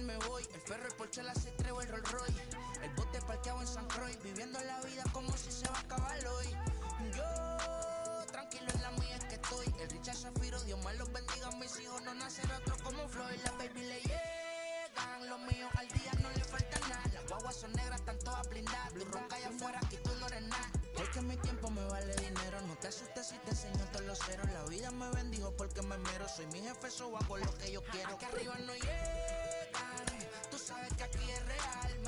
me voy. El ferro, el Porsche, la C3 o el Rolls Royce. El bote parqueado en San Croix, viviendo la vida como si se va a acabar hoy. Yo, tranquilo en la mía es que estoy. El Richard Zafiro, Dios me los bendiga. Mis hijos no nacerá otro como Floyd. La baby le llegan, los míos al día no le falta nada. Las guaguas son negras, están todas blindadas. Tú ronca allá afuera, aquí tú no eres nada. Es que mi tiempo me vale dinero. No te asustes si te enseño todos los ceros. La vida me bendijo porque me mero. Soy mi jefe, so hago lo que yo quiero. Aquí arriba no llegan. Tú sabes que aquí es real.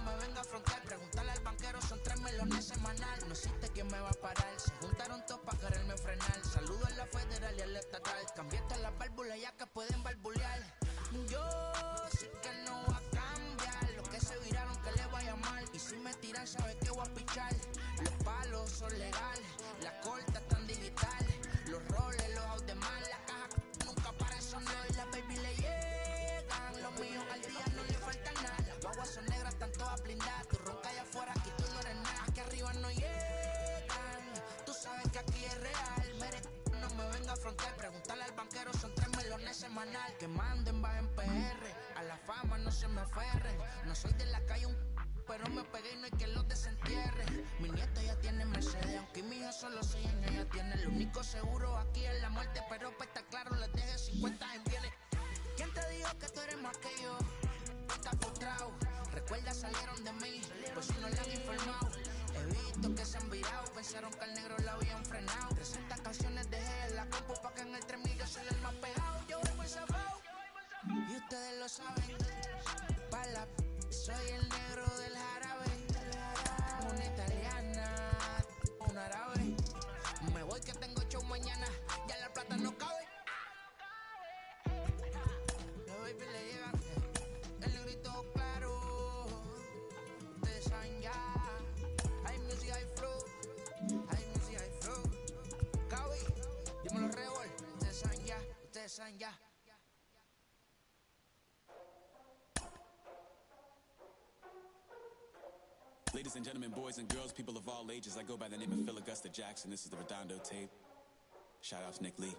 Me venga a frontear, preguntarle al banquero, son 3 melones semanal. No existe quien me va a parar. Se juntaron todos para quererme frenar. Saludo a la federal y al estatal. Cambié todas las válvulas ya que pueden barbulear. Yo sé que no va a cambiar. Los que se viraron que le vaya mal. Y si me tiran, sabes que voy a pichar. Los palos son legales, las cortas están digitales. Los roles, los out de mal, la caja nunca paran, son y la baby le llegan. Los míos al día no le falta nada. Las guaguas son negras, están todas blindadas. Tú ronca allá afuera, aquí tú no eres nada. Aquí arriba no llegan. Tú sabes que aquí es real. No me venga a frontear, preguntarle al banquero, son 3 melones semanal. Que manden, bajen PR. A la fama no se me aferren. No soy de la calle pero me pegué y no hay que los desentierre. Mi nieto ya tiene Mercedes, aunque mi hijo solo 6 años ya tiene. Lo único seguro aquí es la muerte, pero para estar claro les deje 50 en bienes. ¿Quién te dijo que tú eres más que yo? Estás frustrado, recuerda salieron de mí, pues si no le han informado. He visto que se han virado, pensaron que al negro la habían frenado. 300 canciones dejé en la compu pa' que en el 3000 yo soy el más pegado. Yo voy zafado, y ustedes lo saben. Pa' la soy el negro del jarabe, una italiana, un árabe. Me voy que tengo show mañana, ya la plata no cabe. Los baby le llegan, el negrito claro. Ustedes saben ya, hay music, hay flow, hay music, hay flow. Cabe, dímelo Rebol, ustedes saben ya, ustedes saben ya. Ladies and gentlemen, boys and girls, people of all ages, I go by the name of Phil Augusta Jackson. This is the Redondo tape. Shout out to Nick Lee.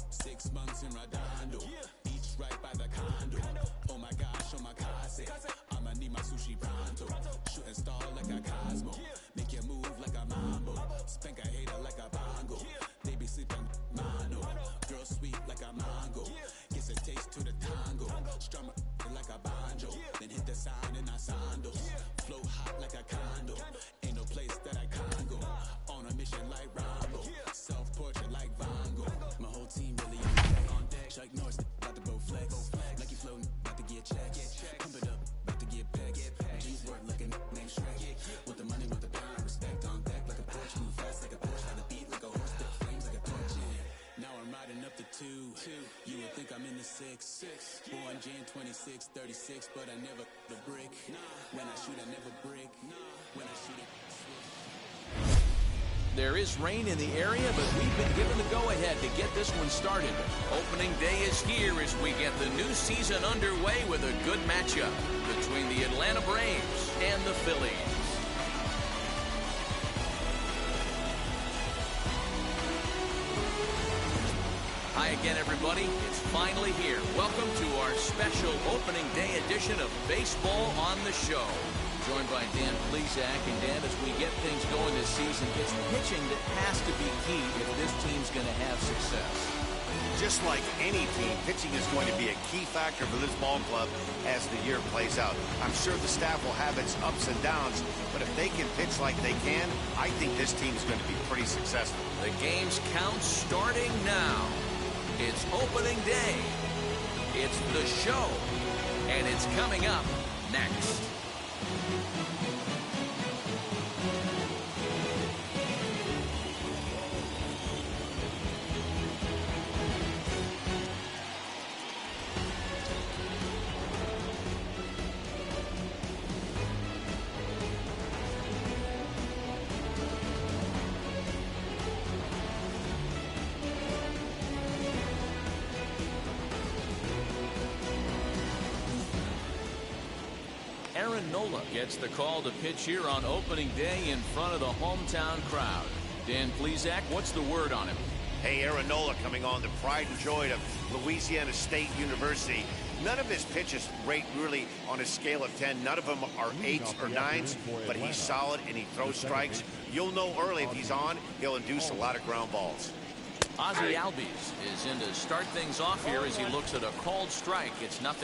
6 months in Redondo, beach right by the condo. Oh my gosh, oh my casa, I'ma need my sushi pronto. Shooting star like a Cosmo, make you move like a mambo. Spank a hater like a bongo. They be sleeping mono. Girl sweet like a mango. Gets a taste to the tango. Strum like a banjo. Then hit the sign in our sandals. Flow hot like a condo. Ain't no place that I can't go. On a mission like Rambo. Self-portrait like Van Gogh. My whole team really on deck. Chuck Norris about to go flex. Like you floating, about to get checks. Pump it up, about to get pegs. G's work looking name Shrek. With the money, with the power, respect on deck like a Porsche. Move fast like a Porsche. Had a beat like a horse. That flames like a torch. Now I'm riding up the 2. You would think I'm in the 6. Born Jan 26, 36, but I never the brick. When I shoot, I never break. When I shoot it, There is rain in the area, but we've been given the go-ahead to get this one started. Opening day is here as we get the new season underway with a good matchup between the Atlanta Braves and the Phillies. Hi again, everybody. It's finally here. Welcome to our special opening day edition of Baseball on the Show. Joined by Dan Plesac. And Dan, as we get things going this season, it's pitching that has to be key if this team's going to have success. Just like any team, pitching is going to be a key factor for this ball club as the year plays out. I'm sure the staff will have its ups and downs, but if they can pitch like they can, I think this team is going to be pretty successful. The game's count starting now. It's opening day. It's the show. And it's coming up next. Gets the call to pitch here on opening day in front of the hometown crowd. Dan Plesac, what's the word on him? Hey, Aaron Nola coming on, the pride and joy of Louisiana State University. None of his pitches rate really on a scale of 10. None of them are 8s or 9s, but he's solid and he throws strikes. You'll know early if he's on, he'll induce a lot of ground balls. Ozzie Albies is in to start things off here as he looks at a called strike. It's 0-1.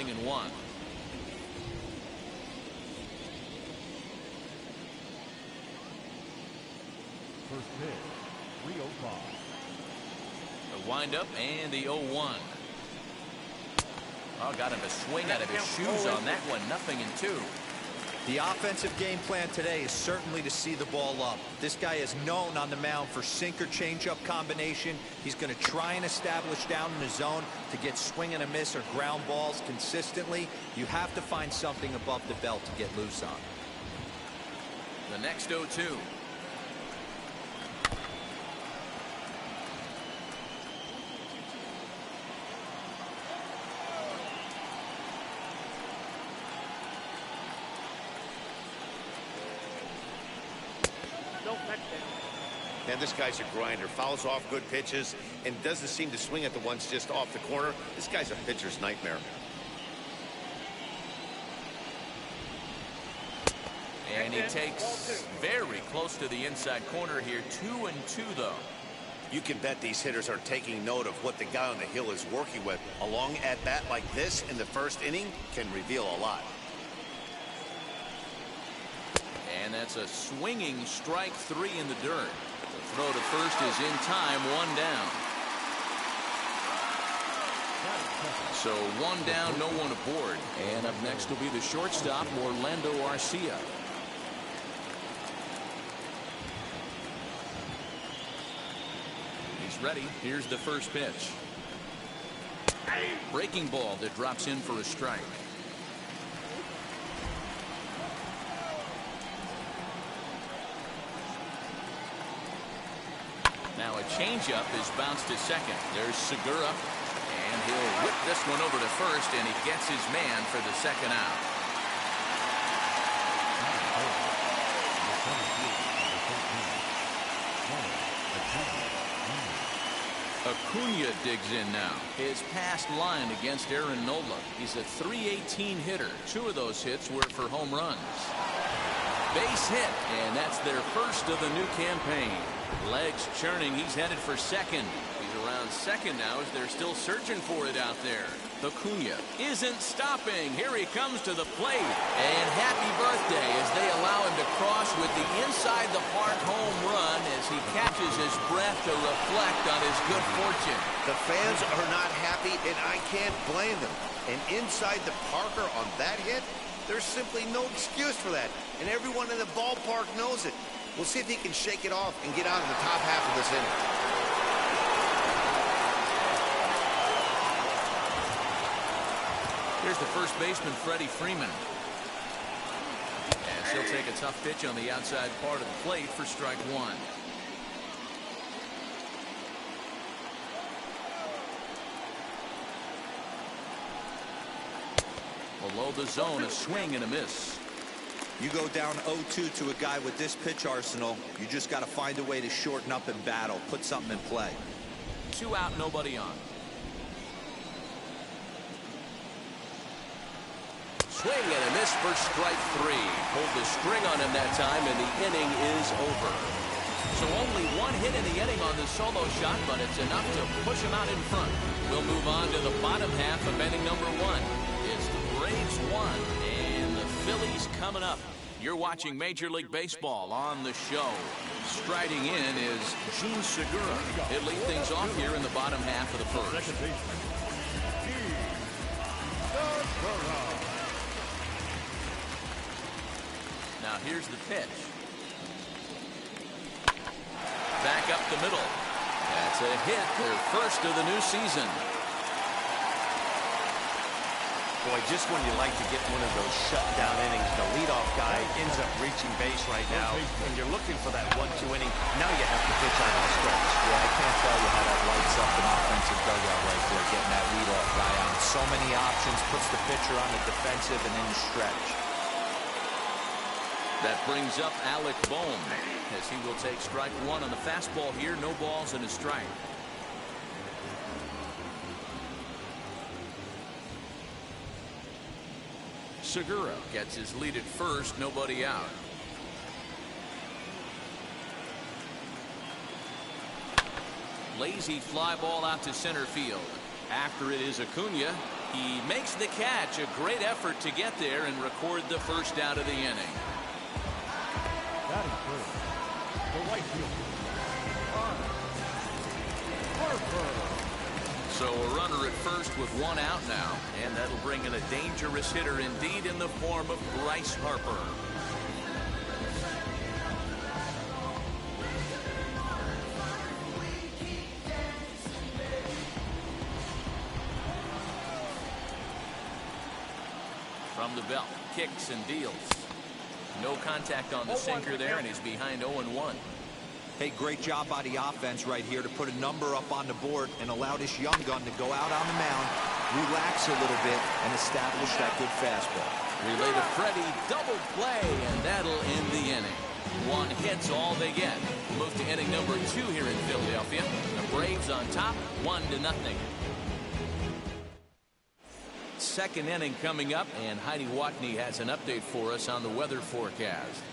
First pitch, 305. The windup and the 0-1. Oh, got him a swing out of his shoes on that one. 0-2. The offensive game plan today is certainly to see the ball up. This guy is known on the mound for sinker changeup combination. He's going to try and establish down in the zone to get swing and a miss or ground balls consistently. You have to find something above the belt to get loose on. The next 0-2. And this guy's a grinder, fouls off good pitches and doesn't seem to swing at the ones just off the corner. This guy's a pitcher's nightmare. And he takes very close to the inside corner here. 2-2 though. You can bet these hitters are taking note of what the guy on the hill is working with. A long at bat like this in the first inning can reveal a lot. And that's a swinging strike 3 in the dirt. The throw to first is in time. 1 down. So 1 down, no one aboard. And up next will be the shortstop, Orlando Arcia. He's ready. Here's the first pitch. Breaking ball that drops in for a strike. Now a changeup is bounced to second. There's Segura, and he'll whip this one over to first, and he gets his man for the second out. Acuna digs in now. His past line against Aaron Nola. He's a .318 hitter. 2 of those hits were for home runs. Base hit, and that's their first of the new campaign. Legs churning. He's headed for second. He's around second now as they're still searching for it out there. Acuna isn't stopping. Here he comes to the plate. And happy birthday as they allow him to cross with the inside the park home run as he catches his breath to reflect on his good fortune. The fans are not happy, and I can't blame them. And inside the Parker on that hit, there's simply no excuse for that. And everyone in the ballpark knows it. We'll see if he can shake it off and get out of the top half of this inning. Here's the first baseman, Freddie Freeman. And she'll take a tough pitch on the outside part of the plate for strike 1. Below the zone, a swing and a miss. You go down 0-2 to a guy with this pitch arsenal, you just got to find a way to shorten up and battle, put something in play. 2 out, nobody on. Swing and a miss for strike 3. Pulled the string on him that time, and the inning is over. So only 1 hit in the inning on the solo shot, but it's enough to push him out in front. We'll move on to the bottom half of inning number 1. It's the Braves 1 and the Phillies coming up. You're watching Major League Baseball on the show. Striding in is Gene Segura. He'll lead things off here in the bottom half of the first. Now here's the pitch. Back up the middle. That's a hit, their first of the new season. Boy, just when you like to get one of those shutdown innings, the leadoff guy ends up reaching base right now, and you're looking for that 1-2 inning. Now you have to pitch on the stretch. Yeah, I can't tell you how that lights up an offensive dugout right there, getting that leadoff guy on. So many options, puts the pitcher on the defensive and in the stretch. That brings up Alec Bohm as he will take strike 1 on the fastball here. No balls and a strike. Segura gets his lead at first, nobody out. Lazy fly ball out to center field. After it is Acuna. He makes the catch. A great effort to get there and record the first out of the inning. Batting first, the right fielder, Harper. So a runner at first with one out now, and that'll bring in a dangerous hitter indeed in the form of Bryce Harper. From the belt, kicks and deals. No contact on the sinker there, and he's behind 0-1. Hey, great job by the offense right here to put a number up on the board and allow this young gun to go out on the mound, relax a little bit, and establish that good fastball. Relay to Freddie, double play, and that'll end the inning. One hit's all they get. Move to inning number 2 here in Philadelphia. The Braves on top, 1-0. Second inning coming up, and Heidi Watney has an update for us on the weather forecast.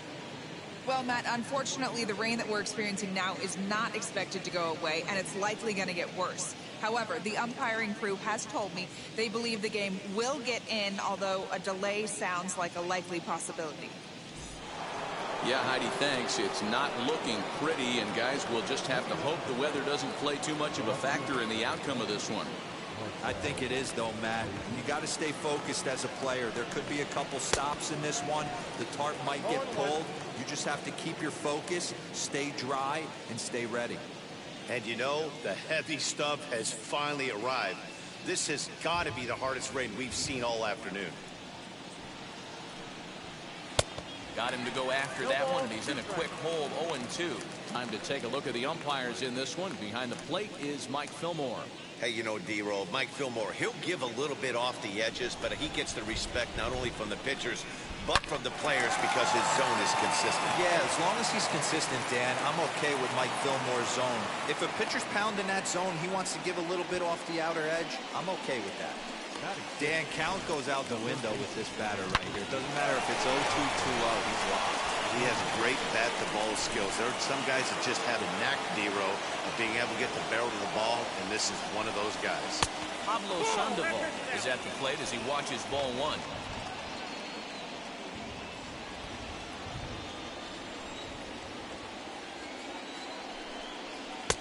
Well, Matt, unfortunately, the rain that we're experiencing now is not expected to go away, and it's likely going to get worse. However, the umpiring crew has told me they believe the game will get in, although a delay sounds like a likely possibility. Yeah, Heidi, thanks. It's not looking pretty, and guys, we'll just have to hope the weather doesn't play too much of a factor in the outcome of this one. I think it is, though, Matt. You got to stay focused as a player. There could be a couple stops in this one. The tarp might get pulled. You just have to keep your focus, stay dry, and stay ready. And you know, the heavy stuff has finally arrived. This has got to be the hardest rain we've seen all afternoon. Got him to go after that one, and he's in a quick hold, 0-2. Time to take a look at the umpires in this one. Behind the plate is Mike Fillmore. Hey, you know, D-Roll, Mike Fillmore, he'll give a little bit off the edges, but he gets the respect not only from the pitchers, but from the players because his zone is consistent. Yeah, as long as he's consistent, Dan, I'm okay with Mike Fillmore's zone. If a pitcher's pounding that zone, he wants to give a little bit off the outer edge, I'm okay with that. Dan, count goes out the window with this batter right here. It doesn't matter if it's 0-2, 2-0, he's locked. He has great bat-to-ball skills. There are some guys that just have a knack, D-Row, of being able to get the barrel to the ball, and this is one of those guys. Pablo Sandoval is at the plate as he watches ball 1.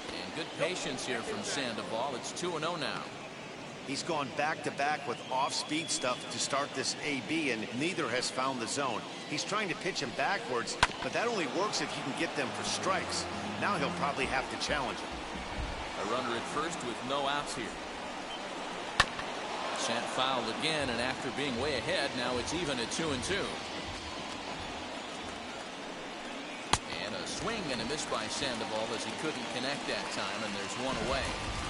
And good patience here from Sandoval. It's 2-0 now. He's gone back-to-back with off-speed stuff to start this AB, and neither has found the zone. He's trying to pitch him backwards, but that only works if you can get them for strikes. Now he'll probably have to challenge him. A runner at first with no outs here. Sent foul again, and after being way ahead, now it's even at 2-2. And a swing and a miss by Sandoval as he couldn't connect that time, and there's one away.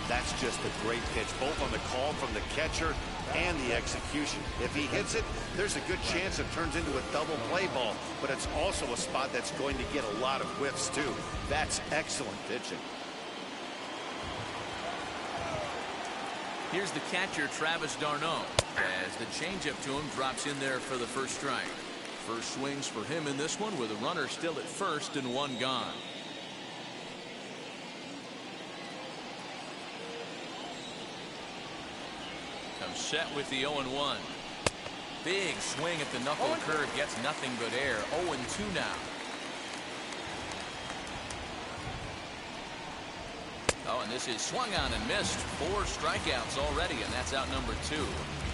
That's just a great pitch, both on the call from the catcher and the execution. If he hits it, there's a good chance it turns into a double play ball, but it's also a spot that's going to get a lot of whiffs, too. That's excellent pitching. Here's the catcher, Travis d'Arnaud, as the changeup to him drops in there for the first strike. First swings for him in this one with a runner still at first and one gone. Comes set with the 0-1. Big swing at the knuckle curve, gets nothing but air. 0-2 now. Oh, and this is swung on and missed. 4 strikeouts already, and that's out number 2.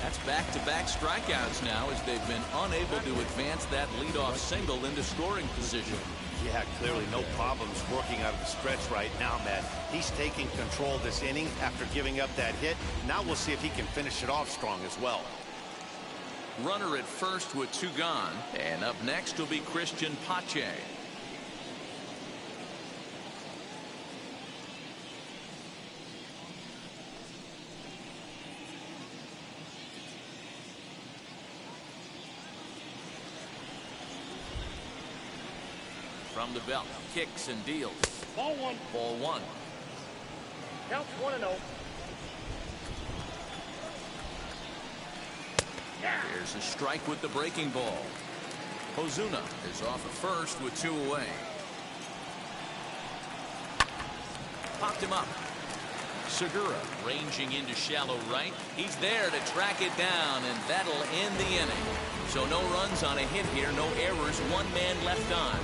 That's back-to-back strikeouts now as they've been unable to advance that leadoff single into scoring position. Yeah, clearly no problems working out of the stretch right now, Matt. He's taking control of this inning after giving up that hit. Now we'll see if he can finish it off strong as well. Runner at first with 2 gone, and up next will be Christian Pache. From the belt, kicks and deals. Ball 1. Ball 1. Counts 1-0. There's a strike with the breaking ball. Ozuna is off at first with 2 away. Popped him up. Segura ranging into shallow right. He's there to track it down, and that'll end the inning. So no runs on a hit here, no errors, 1 man left on.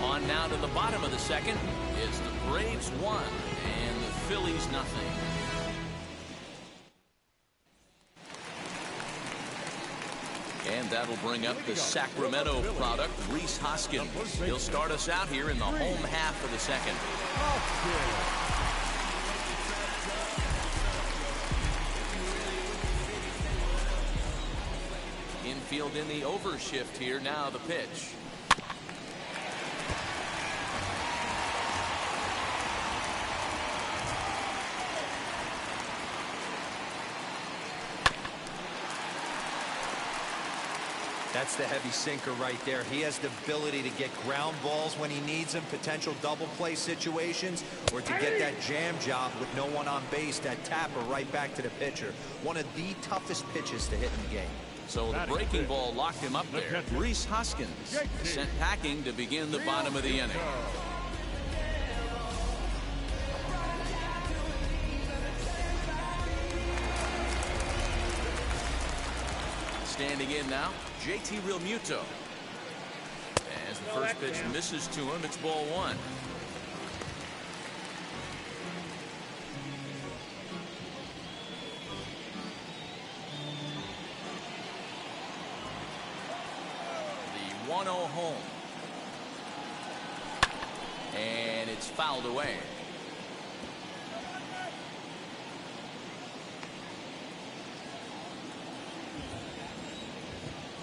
On now to the bottom of the second is the Braves 1 and the Phillies nothing. And that'll bring up the Sacramento product, Rhys Hoskins. He'll start us out here in the home half of the second. Infield in the overshift here. Now the pitch. That's the heavy sinker right there. He has the ability to get ground balls when he needs them, potential double play situations, or to get that jam job with no one on base, that tapper right back to the pitcher. One of the toughest pitches to hit in the game. So the breaking ball locked him up there. Rhys Hoskins sent packing to begin the bottom of the inning. Standing in now, JT Realmuto. As the first pitch misses to him, it's ball 1. The 1-0 home. And it's fouled away.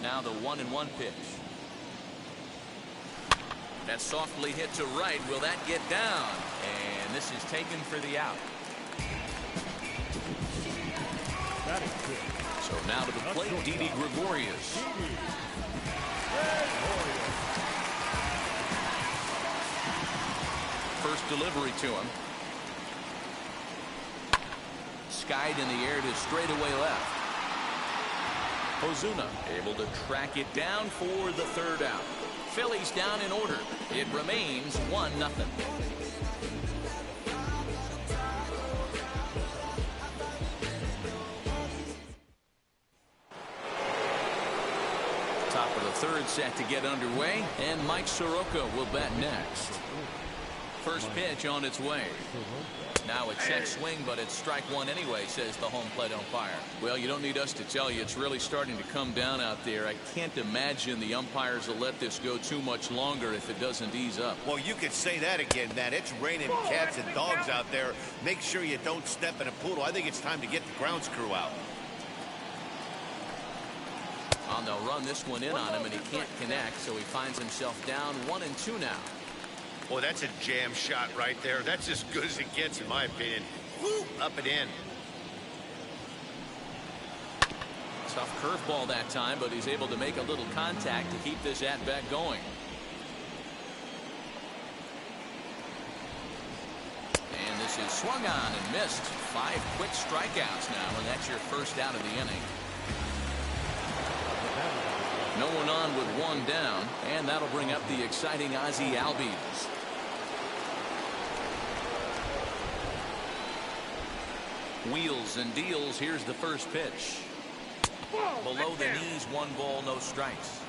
Now the 1-1 pitch. That's softly hit to right. Will that get down? And this is taken for the out. That is good. So now to the plate, Didi Gregorius. First delivery to him. Skied in the air to straightaway left. Ozuna able to track it down for the 3rd out. Phillies down in order. It remains 1-0. Top of the 3rd set to get underway, and Mike Soroka will bat next. First pitch on its way. Now a check swing, but it's strike 1 anyway, says the home plate umpire. Well, you don't need us to tell you, it's really starting to come down out there. I can't imagine the umpires will let this go too much longer if it doesn't ease up. Well, you could say that again, Matt. It's raining cats and dogs out there. Make sure you don't step in a poodle. I think it's time to get the grounds crew out. Well, they'll run this one in on him, and he can't connect, so he finds himself down 1-2 now. Boy, that's a jam shot right there. That's as good as it gets, in my opinion. Woo, up and in. Tough curveball that time, but he's able to make a little contact to keep this at-bat going. And this is swung on and missed. 5 quick strikeouts now, and that's your first out of the inning. No one on with 1 down, and that'll bring up the exciting Ozzie Albies. Wheels and deals. Here's the first pitch. Below the knees, 1 ball, no strikes.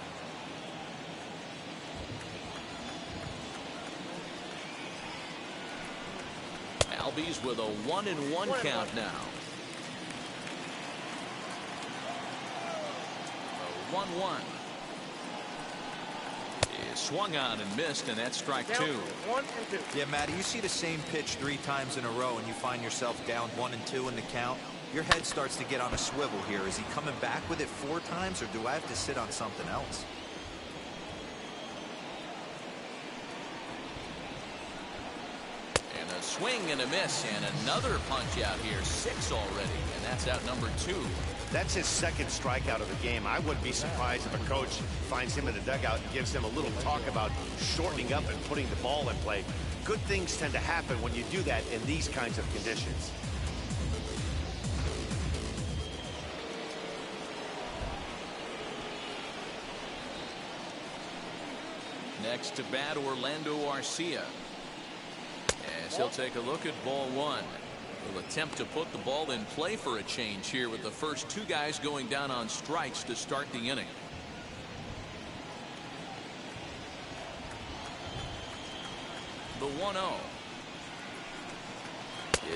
Albies with a 1-1 count now. 1-1. Swung on and missed, and that's strike 2. 1 and 2. Yeah, Matty, you see the same pitch 3 times in a row and you find yourself down 1-2 in the count. Your head starts to get on a swivel here. Is he coming back with it 4 times, or do I have to sit on something else? And a swing and a miss, and another punch out here. 6 already, and that's out number 2. That's his 2nd strikeout of the game. I wouldn't be surprised if a coach finds him in the dugout and gives him a little talk about shortening up and putting the ball in play. Good things tend to happen when you do that in these kinds of conditions. Next to bat, Orlando Arcia. As he'll take a look at ball one. He'll attempt to put the ball in play for a change here with the first two guys going down on strikes to start the inning. The 1-0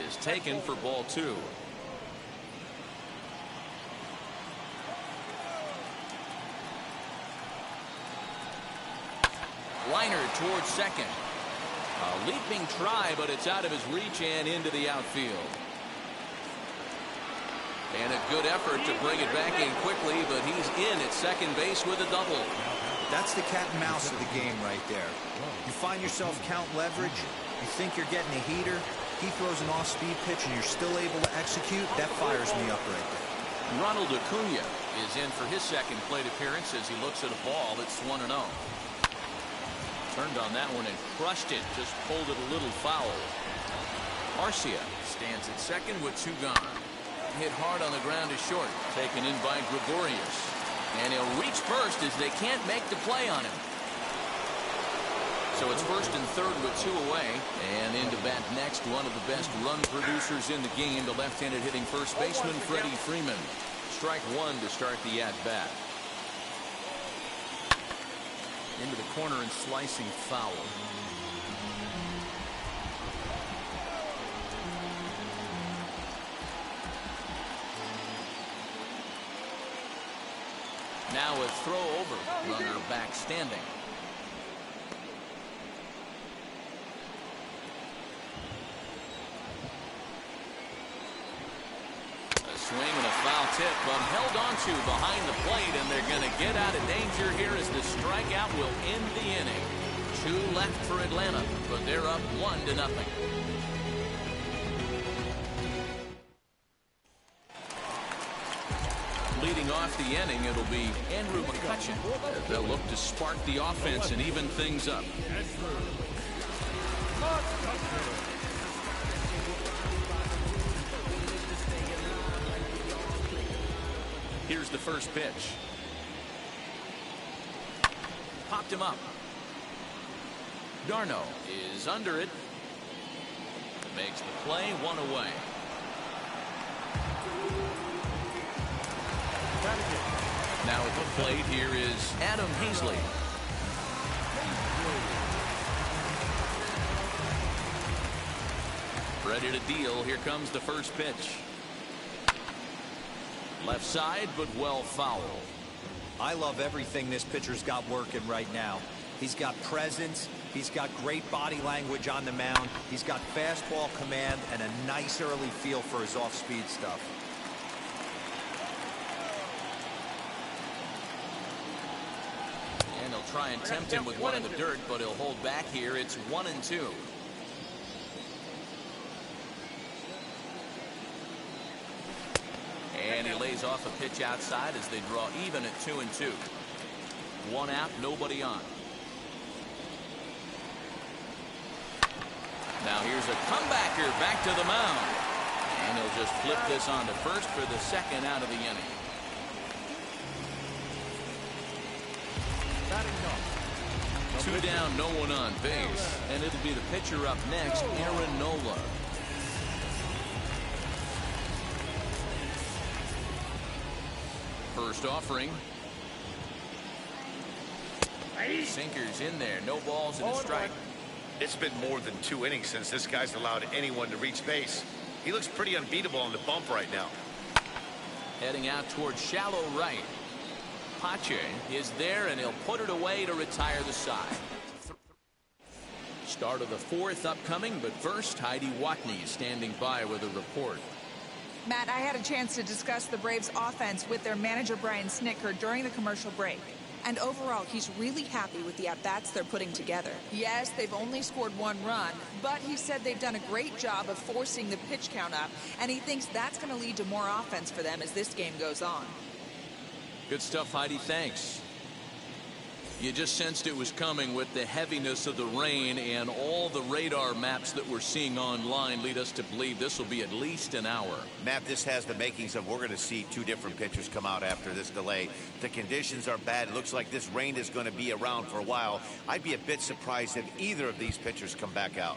is taken for ball two. Liner towards second. A leaping try, but it's out of his reach and into the outfield. And a good effort to bring it back in quickly, but he's in at second base with a double. That's the cat and mouse of the game right there. You find yourself count leverage, you think you're getting a heater, he throws an off-speed pitch and you're still able to execute. That fires me up right there. Ronald Acuna is in for his second plate appearance as he looks at a ball that's 1-0. Turned on that one and crushed it, just pulled it a little foul. Arcia stands at second with two gone. Hit hard on the ground to short, taken in by Gregorius. And he'll reach first as they can't make the play on him. So it's first and third with two away. And into bat next, one of the best run producers in the game, the left-handed hitting first baseman, Freddie Freeman. Strike one to start the at-bat. Into the corner and slicing foul. Now a throw over, runner back standing. A swing and a foul tip, but held on to behind the plate, and they're going to get out of danger here as the strikeout will end the inning. Two left for Atlanta, but they're up 1-0. Leading off the inning, it'll be Andrew McCutchen. They'll look to spark the offense and even things up. Here's the first pitch. Popped him up. Darno is under it. Makes the play, one away. Now at the plate, here is Adam Hazley. Ready to deal. Here comes the first pitch. Left side, but well fouled. I love everything this pitcher's got working right now. He's got presence. He's got great body language on the mound. He's got fastball command and a nice early feel for his off-speed stuff. And he'll try and tempt him with one in the dirt, but he'll hold back here. It's 1-2. And he lays off a pitch outside as they draw even at 2-2. One out, nobody on. Now here's a comebacker back to the mound. And he'll just flip this on to first for the second out of the inning. Two down, no one on base. And it'll be the pitcher up next, Aaron Nola. First offering. Sinkers in there, no balls and a strike. It's been more than 2 innings since this guy's allowed anyone to reach base. He looks pretty unbeatable on the bump right now. Heading out towards shallow right. Pache is there, and he'll put it away to retire the side. Start of the fourth upcoming, but first, Heidi Watney standing by with a report. Matt, I had a chance to discuss the Braves' offense with their manager, Brian Snitker, during the commercial break. And overall, he's really happy with the at-bats they're putting together. Yes, they've only scored 1 run, but he said they've done a great job of forcing the pitch count up, and he thinks that's going to lead to more offense for them as this game goes on. Good stuff, Heidi. Thanks. You just sensed it was coming with the heaviness of the rain, and all the radar maps that we're seeing online lead us to believe this will be at least an hour. Matt, this has the makings of we're going to see two different pitchers come out after this delay. The conditions are bad. It looks like this rain is going to be around for a while. I'd be a bit surprised if either of these pitchers come back out.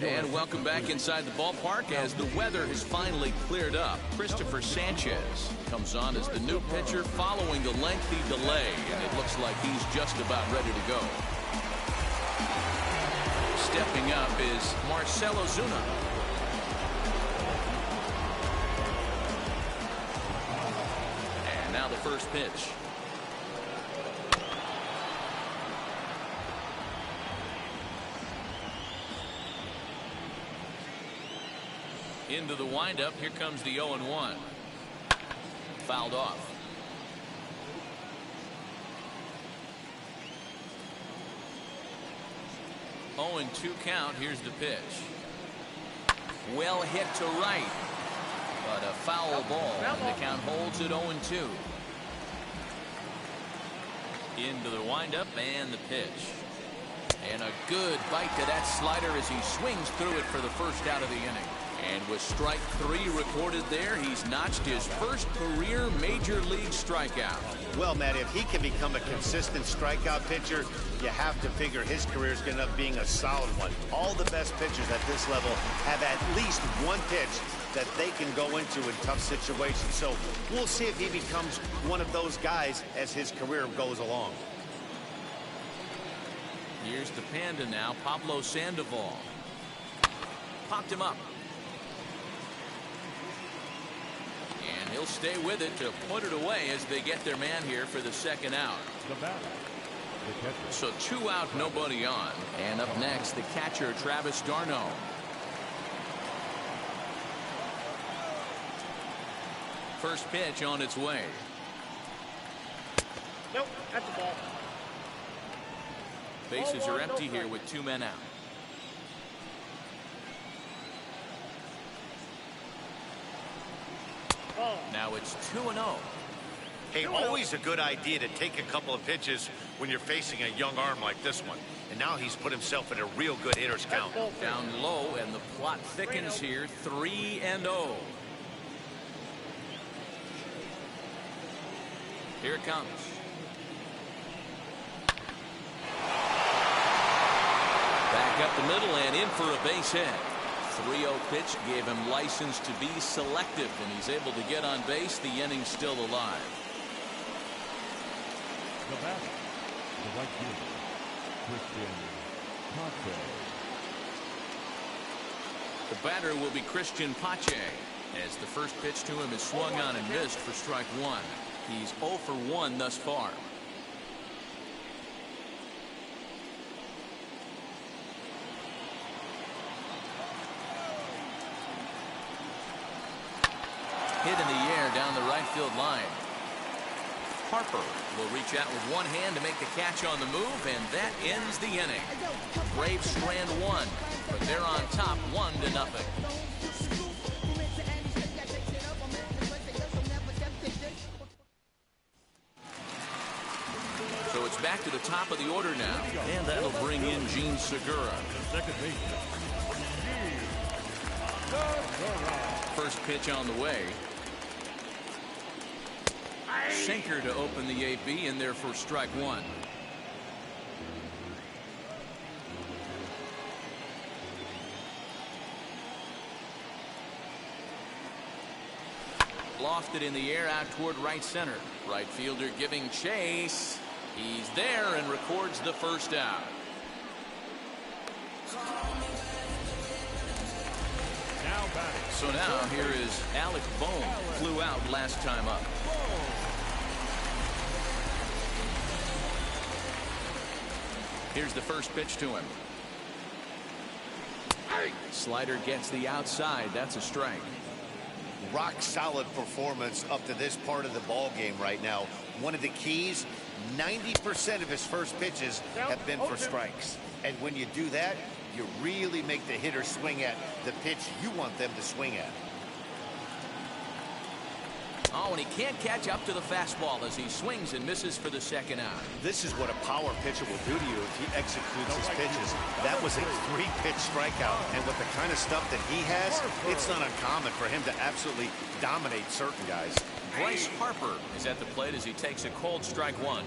And welcome back inside the ballpark as the weather has finally cleared up. Christopher Sanchez comes on as the new pitcher following the lengthy delay, and it looks like he's just about ready to go. Stepping up is Marcell Ozuna. And now the first pitch. Into the windup. Here comes the 0-1. Fouled off. Oh, 2 count. Here's the pitch. Well hit to right, but a foul ball, and the count holds at 0-2. Into the windup and the pitch. And a good bite to that slider as he swings through it for the first out of the inning. And with strike 3 recorded there, he's notched his first career major league strikeout. Well, Matt, if he can become a consistent strikeout pitcher, you have to figure his career is going to end up being a solid one. All the best pitchers at this level have at least one pitch that they can go into in tough situations. So we'll see if he becomes one of those guys as his career goes along. Here's the Panda now, Pablo Sandoval. Popped him up. And he'll stay with it to put it away as they get their man here for the second out. The batter, the catcher. So 2 out, nobody on. And up next, the catcher, Travis d'Arnaud. First pitch on its way. Nope, that's the ball. Bases are empty here with 2 men out. Now it's 2-0. Hey, always a good idea to take a couple of pitches when you're facing a young arm like this one. And now he's put himself in a real good hitter's count. Down low, and the plot thickens here. 3-0. Here it comes. Back up the middle and in for a base hit. 3-0 pitch gave him license to be selective, and he's able to get on base. The inning's still alive. The batter, the right fielder, Christian Pache. The batter will be Christian Pache, as the first pitch to him is swung on and missed for strike 1. He's 0 for 1 thus far. Hit in the air down the right field line. Harper will reach out with one hand to make the catch on the move, and that ends the inning. Braves strand 1, but they're on top 1-0. So it's back to the top of the order now, and that'll bring in Gene Segura. Second baseman. First pitch on the way. Sinker to open the AB, in there for strike 1. Lofted in the air out toward right center. Right fielder giving chase. He's there and records the first out. Now batting. So now here is Alec Bohm. Flew out last time up. Here's the first pitch to him. Slider gets the outside. That's a strike. rock solid performance up to this part of the ball game right now. One of the keys, 90% of his first pitches have been for strikes. And when you do that, you really make the hitter swing at the pitch you want them to swing at. Oh, and he can't catch up to the fastball as he swings and misses for the second out. This is what a power pitcher will do to you if he executes his pitches. That was a 3-pitch strikeout. And with the kind of stuff that he has, it's not uncommon for him to absolutely dominate certain guys. Bryce Harper is at the plate as he takes a cold strike one.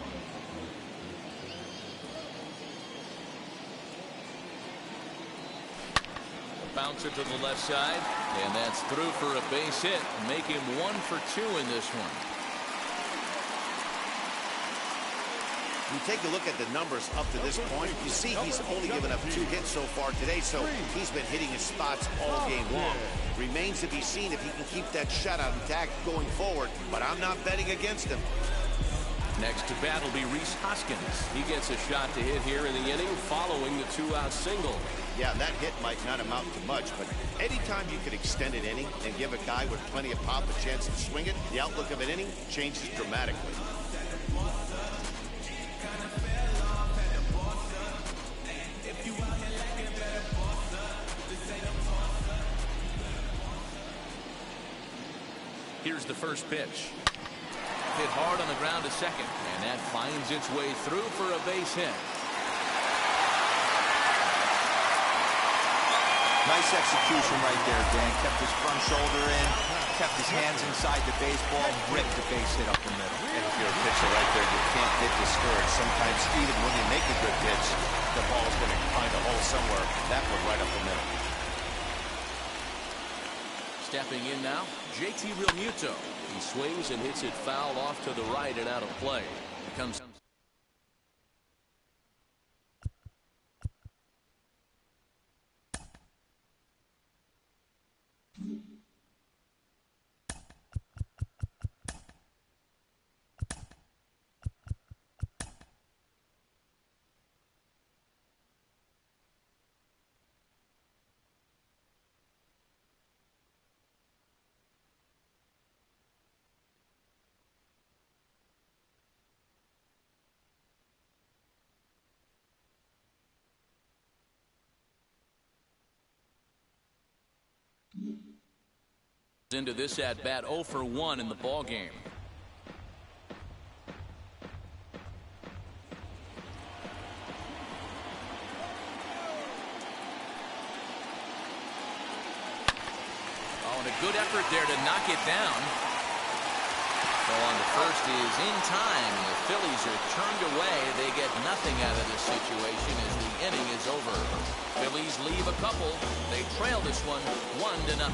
Bouncer to the left side, and that's through for a base hit. Make him 1 for 2 in this one. You take a look at the numbers up to this point, you see he's only given up 2 hits so far today, so he's been hitting his spots all game long. Remains to be seen if he can keep that shutout intact going forward, but I'm not betting against him. Next to bat will be Rhys Hoskins. He gets a shot to hit here in the inning following the 2-out single. Yeah, that hit might not amount to much, but anytime you could extend an inning and give a guy with plenty of pop a chance to swing it, the outlook of an inning changes dramatically. Here's the first pitch. Hit hard on the ground to second, and that finds its way through for a base hit. Nice execution right there, Dan. Kept his front shoulder in, kept his hands inside the baseball, ripped the base hit up the middle. And if you're a pitcher right there, you can't get discouraged. Sometimes even when you make a good pitch, the ball's going to find a hole somewhere. That one right up the middle. Stepping in now, JT Realmuto. He swings and hits it foul off to the right and out of play. Here comes. Into this at bat 0 for 1 in the ball game. Oh, and a good effort there to knock it down. So on the first is in time. The Phillies are turned away. They get nothing out of this situation as the inning is over. Phillies leave a couple. They trail this one 1-0.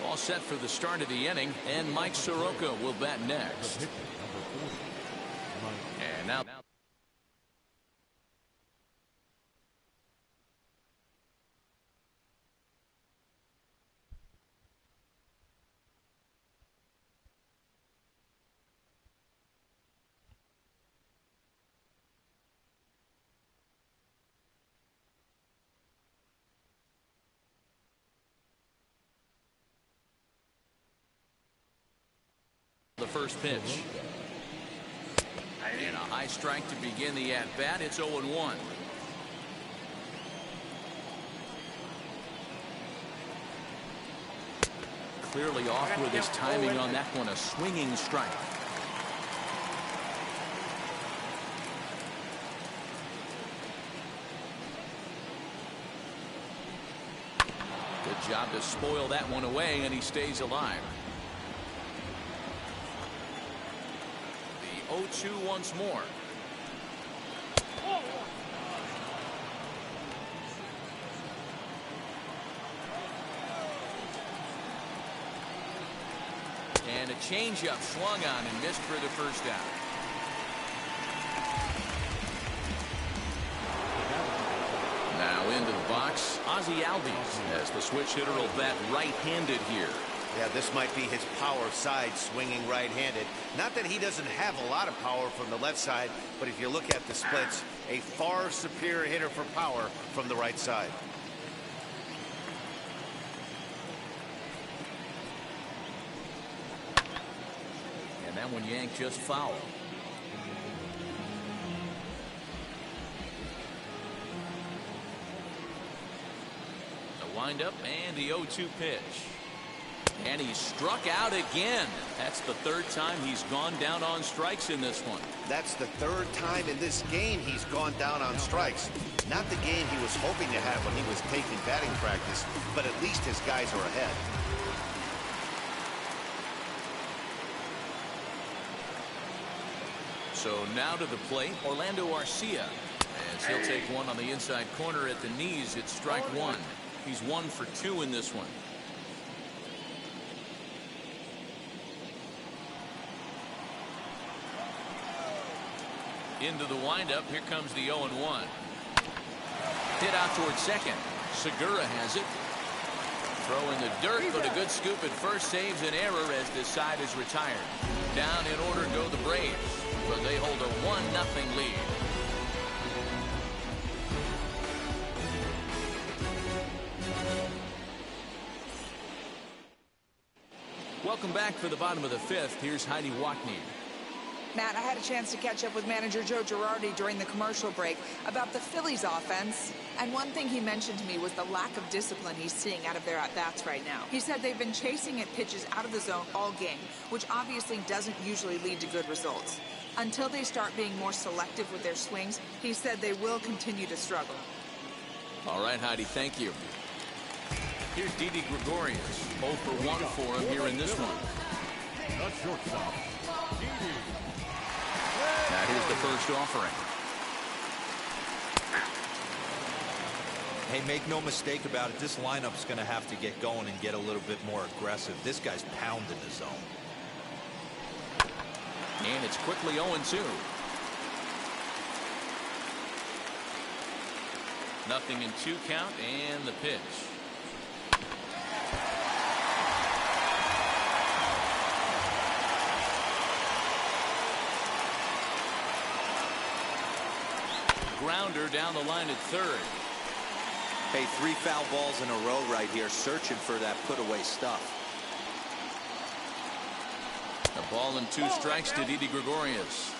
All set for the start of the inning, and Mike Soroka will bat next. And now the first pitch. And a high strike to begin the at-bat. It's 0-1. Clearly off with his timing on that one. A swinging strike. Good job to spoil that one away, and he stays alive. 0-2 once more. And a changeup swung on and missed for the first out. Now into the box, Ozzie Albies, as the switch hitter will bat right-handed here. Yeah, this might be his power side, swinging right-handed. Not that he doesn't have a lot of power from the left side, but if you look at the splits, a far superior hitter for power from the right side. And that one yanked just foul. The windup and the 0-2 pitch. And he's struck out again. That's the third time he's gone down on strikes in this one. That's the third time in this game he's gone down on strikes. Not the game he was hoping to have when he was taking batting practice, but at least his guys are ahead. So now to the plate, Orlando Arcia. As he'll take one on the inside corner at the knees, it's strike one. He's 1 for 2 in this one. Into the windup. Here comes the 0-1. Hit out towards second. Segura has it. Throw in the dirt, but a good scoop at first saves an error as this side is retired. Down in order go the Braves, but they hold a 1-0 lead. Welcome back for the bottom of the fifth. Here's Heidi Wackney. Matt, I had a chance to catch up with manager Joe Girardi during the commercial break about the Phillies offense, and one thing he mentioned to me was the lack of discipline he's seeing out of their at-bats right now. He said they've been chasing at pitches out of the zone all game, which obviously doesn't usually lead to good results. Until they start being more selective with their swings, he said they will continue to struggle. All right, Heidi, thank you. Here's Didi Gregorius. 0 for 1 for him here in this one. The shortstop, Didi. Now here's the first offering. Hey, make no mistake about it. This lineup's going to have to get going and get a little bit more aggressive. This guy's pounding the zone. And it's quickly 0-2. Nothing in 2 count and the pitch. Grounder down the line at third. Hey, 3 foul balls in a row right here, searching for that put-away stuff. A ball and 2 strikes to Didi Gregorius.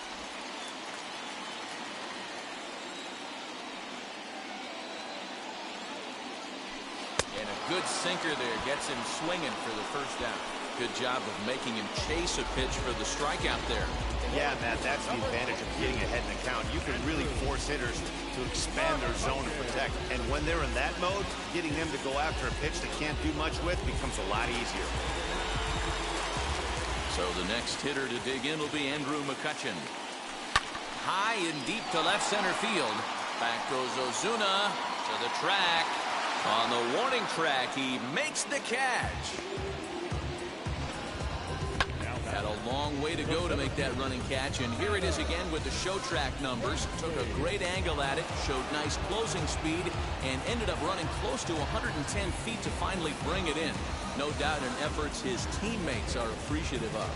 And a good sinker there gets him swinging for the first down. Good job of making him chase a pitch for the strikeout there. Yeah, Matt, that's the advantage of getting ahead in the count. You can really force hitters to expand their zone to protect. And when they're in that mode, getting them to go after a pitch they can't do much with becomes a lot easier. So the next hitter to dig in will be Andrew McCutchen. High and deep to left center field. Back goes Ozuna to the track. On the warning track, he makes the catch. Had a long way to go to make that running catch, and here it is again with the show track numbers. Took a great angle at it, showed nice closing speed, and ended up running close to 110 feet to finally bring it in. No doubt in efforts his teammates are appreciative of.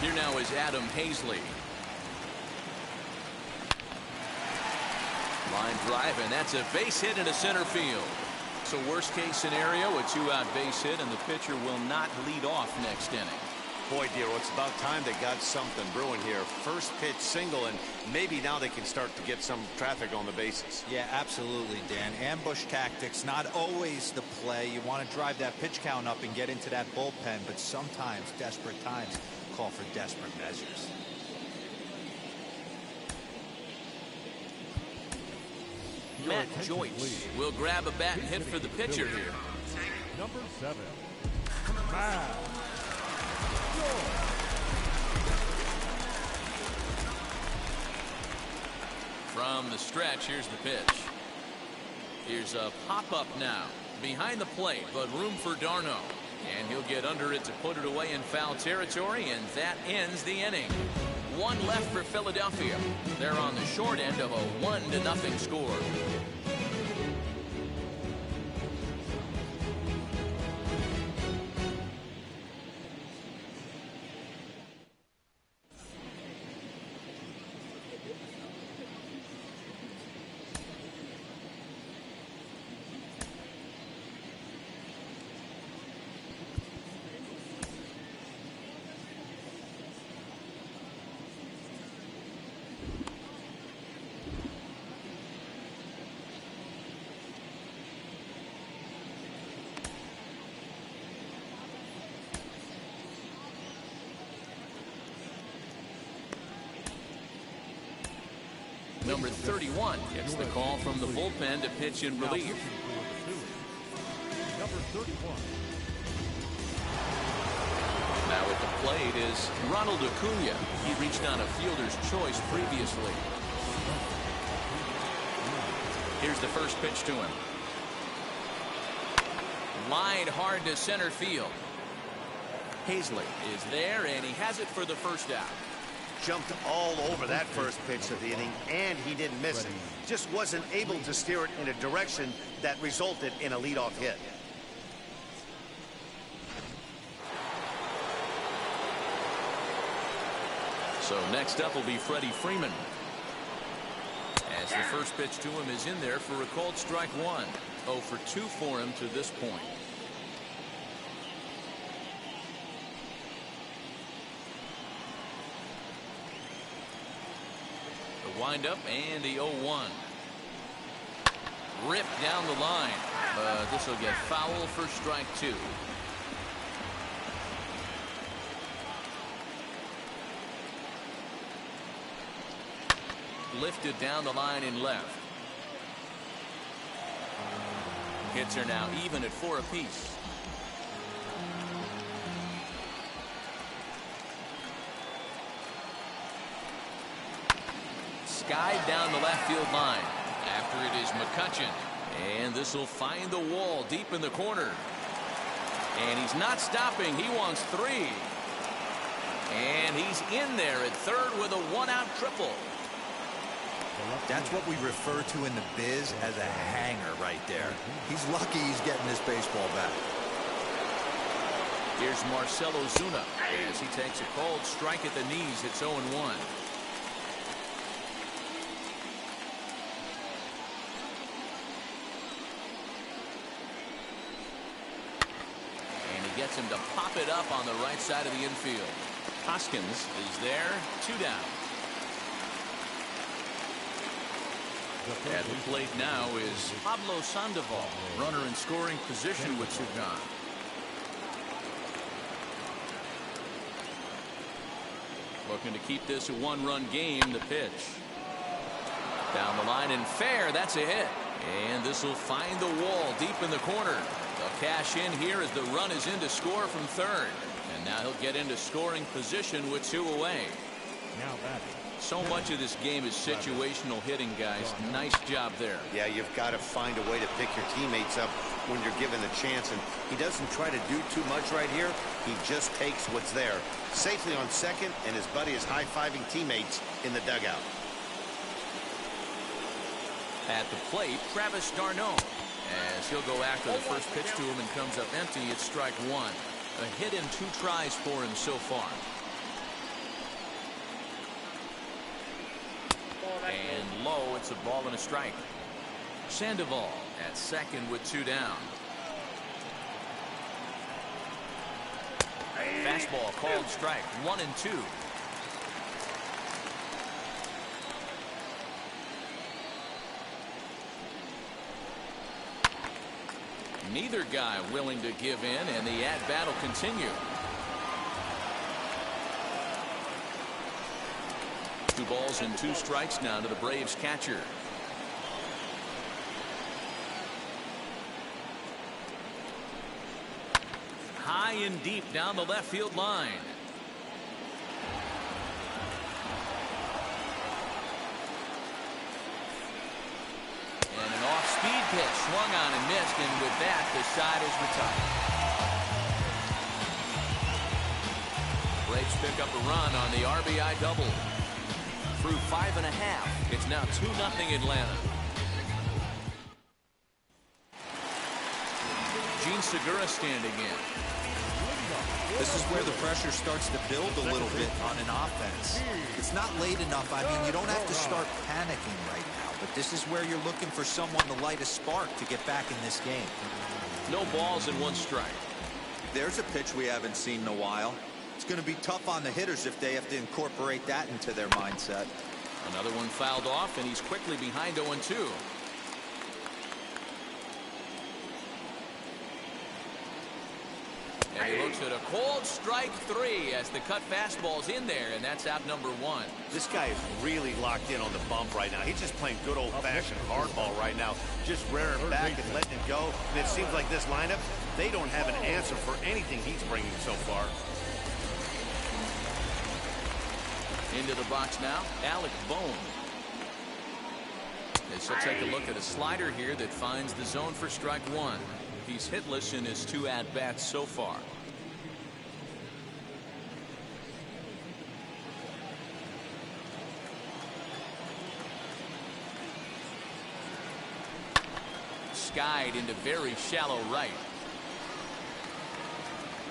Here now is Adam Hazley. Line drive, and that's a base hit into center field. So worst case scenario, a 2-out base hit, and the pitcher will not lead off next inning. Boy, dear, it's about time they got something brewing here. First pitch single, and maybe now they can start to get some traffic on the bases. Yeah, absolutely, Dan. Ambush tactics, not always the play. You want to drive that pitch count up and get into that bullpen, but sometimes desperate times call for desperate measures. Matt Joyce will grab a bat and hit for the pitcher here. Number 7, Matt Joyce. From the stretch, here's the pitch. Here's a pop-up now. Behind the plate, but room for Darno. And he'll get under it to put it away in foul territory, and that ends the inning. 1 left for Philadelphia. They're on the short end of a 1-0 score. number 31 gets the call from the bullpen to pitch in relief. Number 31. Now at the plate is Ronald Acuna. He reached on a fielder's choice previously. Here's the first pitch to him. Lined hard to center field. Hazley is there, and he has it for the first out. Jumped all over that first pitch of the inning, and he didn't miss it. Just wasn't able to steer it in a direction that resulted in a leadoff hit. So next up will be Freddie Freeman. As the first pitch to him is in there for a called strike one. 0 for 2 for him to this point. The windup and the 0-1. Ripped down the line. This will get foul for strike 2. Lifted down the line in left. Hits are now even at 4 apiece. Skied down the left field line. After it is McCutchen. And this will find the wall deep in the corner. And he's not stopping. He wants 3. And he's in there at third with a 1-out triple. That's what we refer to in the biz as a hanger right there. He's lucky he's getting this baseball back. Here's Marcell Ozuna as he takes a cold strike at the knees. It's 0-1. And he gets him to pop it up on the right side of the infield. Hoskins is there. 2 down. At the plate now is Pablo Sandoval, runner in scoring position with 2 gone. Looking to keep this a 1-run game. The pitch down the line and fair. That's a hit, and this will find the wall deep in the corner. They'll cash in here as the run is in to score from third, and now he'll get into scoring position with 2 away. Now batting. So much of this game is situational hitting, guys. Nice job there. Yeah, you've got to find a way to pick your teammates up when you're given the chance, and he doesn't try to do too much right here. He just takes what's there. Safely on second, and his buddy is high-fiving teammates in the dugout. At the plate, Travis d'Arnaud, as he'll go after the first pitch to him and comes up empty. It's strike 1. A hit in 2 tries for him so far. And low, it's a ball and a strike. Sandoval at second with 2 down. Fastball called strike. 1-2. Neither guy willing to give in, and the at-bat will continue. 2 balls and 2 strikes now to the Braves catcher. High and deep down the left field line. And an off-speed pitch swung on and missed, and with that the side is retired. Braves pick up a run on the RBI double. Through 5.5. It's now 2-0 Atlanta. Gene Segura standing in. This is where the pressure starts to build a little bit on an offense. It's not late enough. I mean, you don't have to start panicking right now, but this is where you're looking for someone to light a spark to get back in this game. No balls and 1 strike. There's a pitch we haven't seen in a while. It's going to be tough on the hitters if they have to incorporate that into their mindset. Another one fouled off, and he's quickly behind 0-2. He looks at a cold strike 3 as the cut fastball's in there, and that's out number 1. This guy is really locked in on the bump right now. He's just playing good old-fashioned hardball right now, just rearing back and letting it go. And it seems like this lineup, they don't have an answer for anything he's bringing so far. Into the box now, Alec Bohm. As he'll take a look at a slider here that finds the zone for strike 1. He's hitless in his 2 at-bats so far. Skied into very shallow right.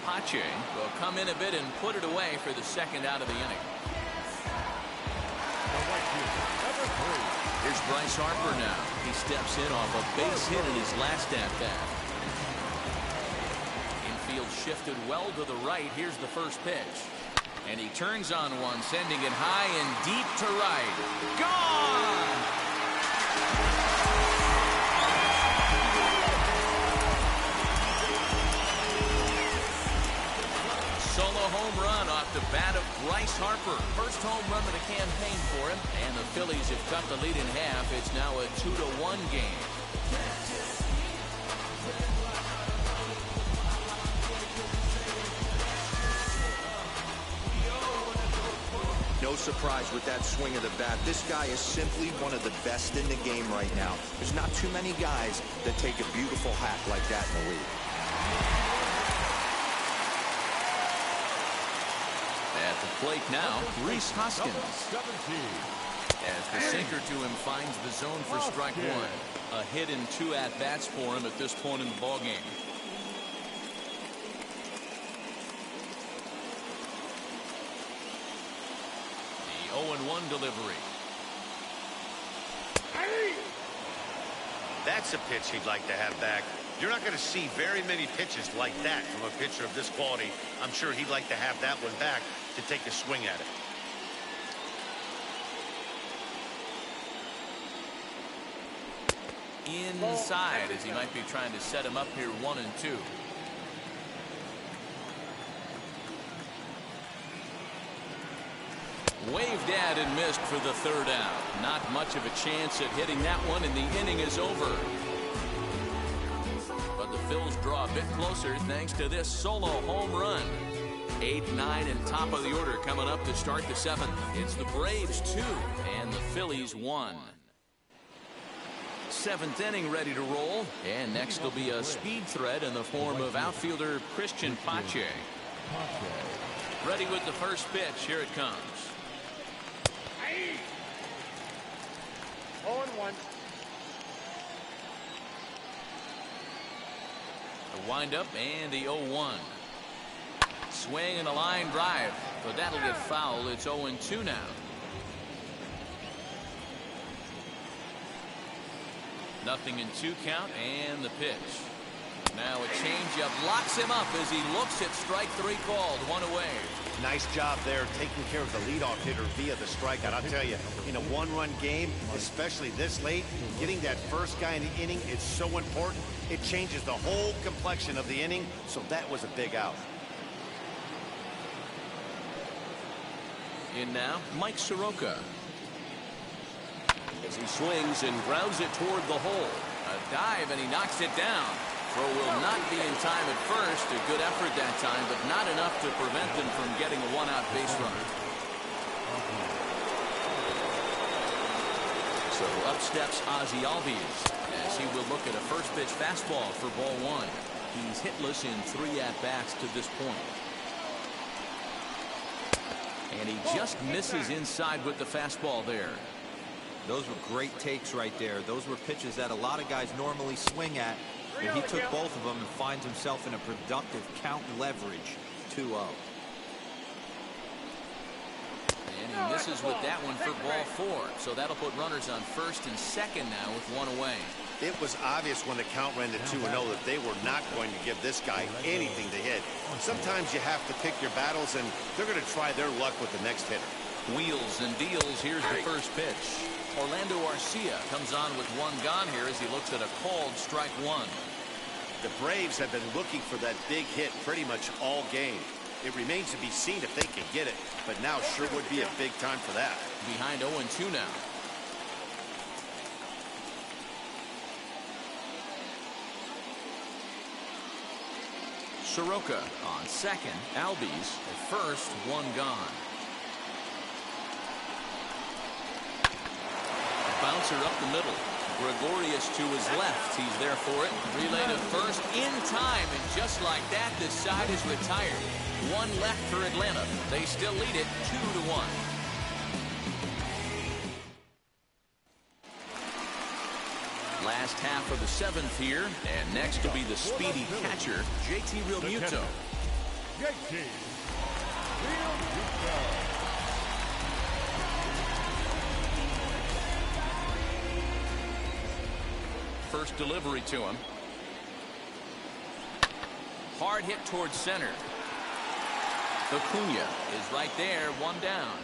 Pache will come in a bit and put it away for the second out of the inning. Here's Bryce Harper now. He steps in off a base hit in his last at-bat. Infield shifted well to the right. Here's the first pitch. And he turns on one, sending it high and deep to right. Gone! Solo home run off the bat of Bryce Harper. First home run of the campaign for him. And the Phillies have cut the lead in half. It's now a 2-1 game. No surprise with that swing of the bat. This guy is simply one of the best in the game right now. There's not too many guys that take a beautiful hack like that in the league. At the plate now, Rhys Hoskins. As the sinker to him finds the zone for strike 1. A hit in 2 at-bats for him at this point in the ballgame. The 0-1 delivery. That's a pitch he'd like to have back. You're not going to see very many pitches like that from a pitcher of this quality. I'm sure he'd like to have that one back to take a swing at it. Inside, as he might be trying to set him up here 1-2. Waved at and missed for the third out. Not much of a chance at hitting that one, and the inning is over. But the Phils draw a bit closer thanks to this solo home run. 8, 9, and top of the order coming up to start the 7th. It's the Braves 2 and the Phillies 1. 7th inning ready to roll, and next will be a speed threat in the form of outfielder Christian Pache. Ready with the first pitch. Here it comes. 0-1. The windup and the 0-1. Swing and a line drive, but that'll get foul. It's 0-2 now. Nothing in 2 count, and the pitch. Now a changeup locks him up as he looks at strike 3 called. 1 away. Nice job there taking care of the leadoff hitter via the strikeout. I'll tell you, in a 1-run game, especially this late, getting that first guy in the inning is so important. It changes the whole complexion of the inning, so that was a big out. In now, Mike Soroka. As he swings and grounds it toward the hole. A dive, and he knocks it down. Throw will not be in time at first. A good effort that time, but not enough to prevent them from getting a 1-out base run. So up steps Ozzie Albies as he will look at a first pitch fastball for ball 1. He's hitless in 3 at-bats to this point. And he just misses inside with the fastball there. Those were great takes right there. Those were pitches that a lot of guys normally swing at. And he took both of them and finds himself in a productive count leverage. 2-0. And he misses with that one for ball 4. So that'll put runners on first and second now with 1 away. It was obvious when the count ran to 2-0 that they were not going to give this guy anything to hit. Sometimes you have to pick your battles, and they're going to try their luck with the next hitter. Wheels and deals. Here's the first pitch. Orlando Arcia comes on with 1 gone here as he looks at a called strike 1. The Braves have been looking for that big hit pretty much all game. It remains to be seen if they can get it, but now sure would be a big time for that. Behind 0-2 now. Soroka on second. Albies at first, one gone. Bouncer up the middle. Gregorius to his left. He's there for it. Relay to first in time, and just like that, the side is retired. One left for Atlanta. They still lead it 2-1. Last half of the seventh here, and next will be the speedy catcher, JT Realmuto. JT Realmuto. First delivery to him. Hard hit towards center. Acuna is right there, one down.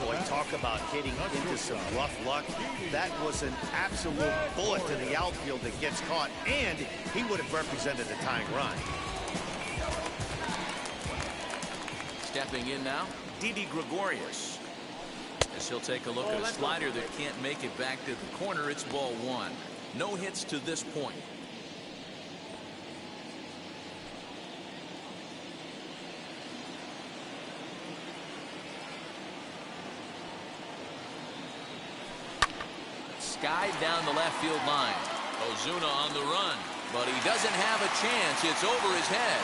Boy, talk about hitting into some rough luck. That was an absolute bullet to the outfield that gets caught, and he would have represented the tying run. Stepping in now, Didi Gregorius. As he'll take a look at a slider that can't make it back to the corner. It's ball one. No hits to this point. Skied down the left field line. Ozuna on the run, but he doesn't have a chance. It's over his head.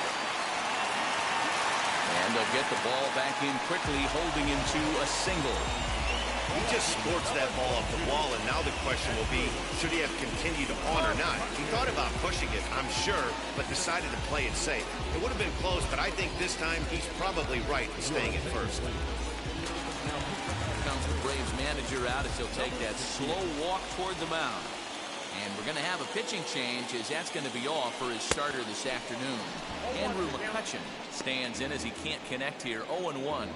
And they'll get the ball back in quickly, holding him to a single. He just sports that ball off the wall, and now the question will be, should he have continued on or not? He thought about pushing it, I'm sure, but decided to play it safe. It would have been close, but I think this time he's probably right in staying at first. Here comes the Braves manager out as he'll take that slow walk toward the mound. And we're going to have a pitching change, as that's going to be all for his starter this afternoon. Andrew McCutchen stands in as he can't connect here. 0-1.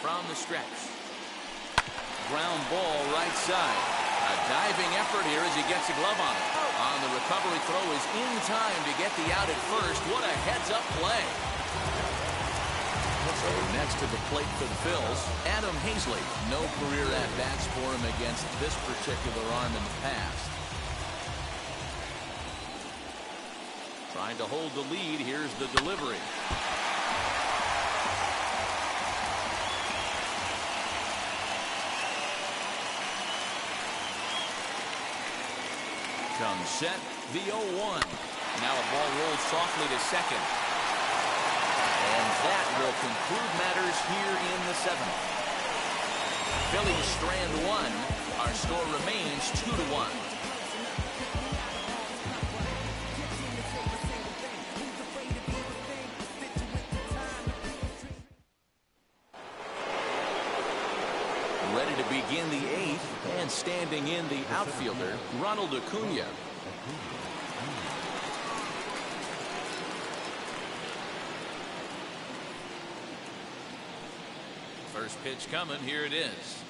From the stretch. Ground ball right side. A diving effort here as he gets a glove on it. On the recovery throw is in time to get the out at first. What a heads-up play. So next to the plate for the Phils, Adam Hazley. No career at-bats for him against this particular arm in the past. Trying to hold the lead. Here's the delivery. Comes set, the 0-1. Now a ball rolls softly to second. And that will conclude matters here in the seventh. Phillies strand one. Our score remains 2-1. Ready to begin the eighth, and standing in the outfielder, Ronald Acuna. First pitch coming, here it is.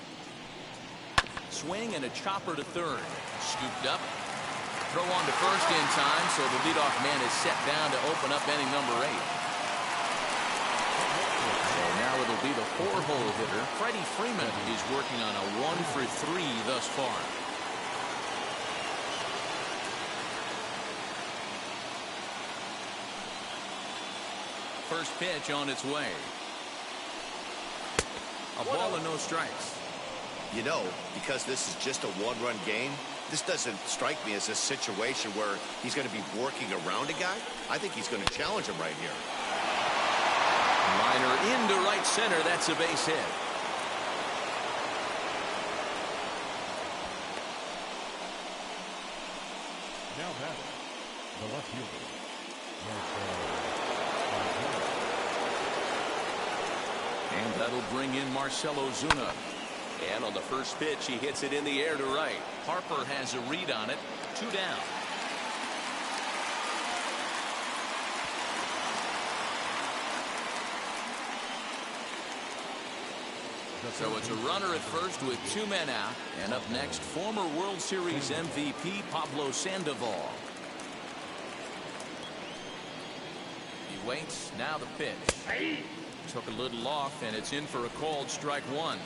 Swing and a chopper to third. Scooped up. Throw on to first in time, so the leadoff man is set down to open up inning number 8. Now it'll be the 4-hole hitter. Freddie Freeman is working on a 1-for-3 thus far. First pitch on its way. A ball and no strikes. You know, because this is just a one-run game, this doesn't strike me as a situation where he's going to be working around a guy. I think he's going to challenge him right here. Liner into right center. That's a base hit. Now batting, the left fielder. And that'll bring in Marcell Ozuna. And on the first pitch, he hits it in the air to right. Harper has a read on it. 2 down. So it's a runner at first with 2 men out. And up next, former World Series MVP Pablo Sandoval. He waits. Now the pitch. Took a little off, and it's in for a called strike 1.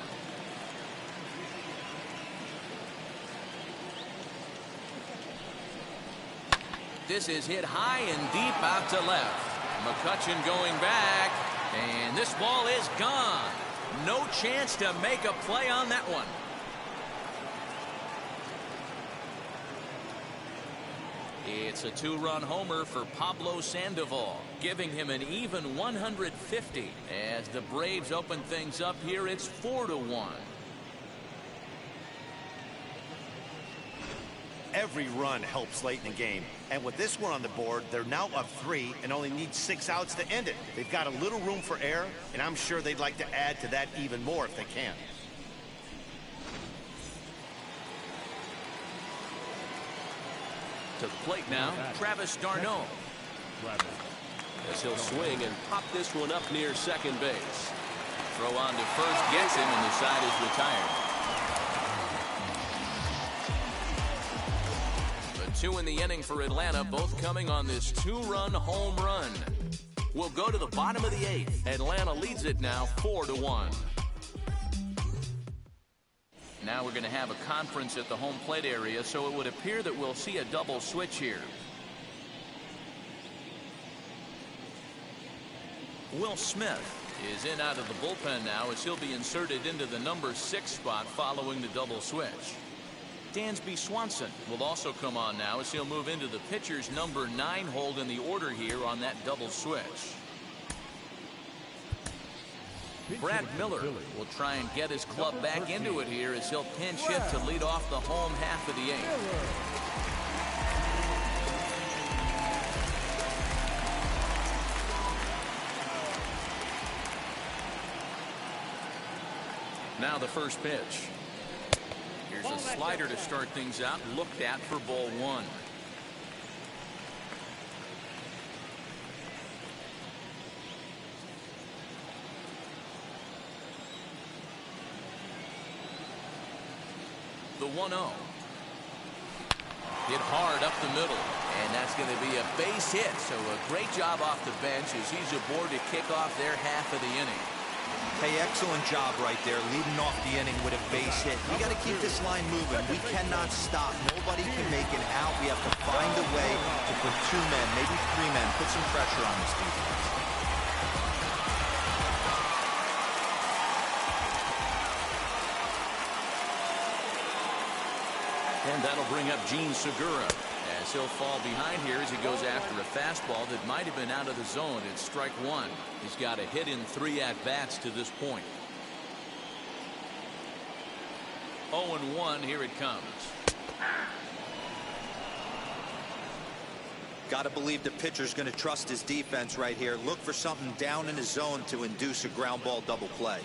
This is hit high and deep out to left. McCutchen going back, and this ball is gone. No chance to make a play on that one. It's a 2-run homer for Pablo Sandoval, giving him an even 150. As the Braves open things up here, it's 4-1. Every run helps late in the game. And with this one on the board, they're now up 3 and only need 6 outs to end it. They've got a little room for error, and I'm sure they'd like to add to that even more if they can. To the plate now, Travis d'Arnaud. As he'll swing and pop this one up near second base. Throw on to first gets him, and the side is retired. The 2 in the inning for Atlanta, both coming on this 2-run home run. We'll go to the bottom of the 8th. Atlanta leads it now 4-1. Now we're going to have a conference at the home plate area, so it would appear that we'll see a double switch here. Will Smith is in out of the bullpen now, as he'll be inserted into the number 6 spot following the double switch. Dansby Swanson will also come on now, as he'll move into the pitcher's number 9 hold in the order here on that double switch. Brad Miller will try and get his club back into it here, as he'll pinch hit to lead off the home half of the 8th. Now the first pitch. Here's a slider to start things out, looked at for ball 1. The 1-0. Hit hard up the middle, and that's going to be a base hit. So a great job off the bench as he's aboard to kick off their half of the inning. Hey, excellent job right there, leading off the inning with a base hit. We got to keep this line moving. We cannot stop. Nobody can make an out. We have to find a way to put 2 men, maybe 3 men, put some pressure on this defense. And that'll bring up Gene Segura, as he'll fall behind here as he goes after a fastball that might have been out of the zone. It's strike 1. He's got a hit in 3 at-bats to this point. 0-1, here it comes. Got to believe the pitcher's going to trust his defense right here. Look for something down in his zone to induce a ground ball double play.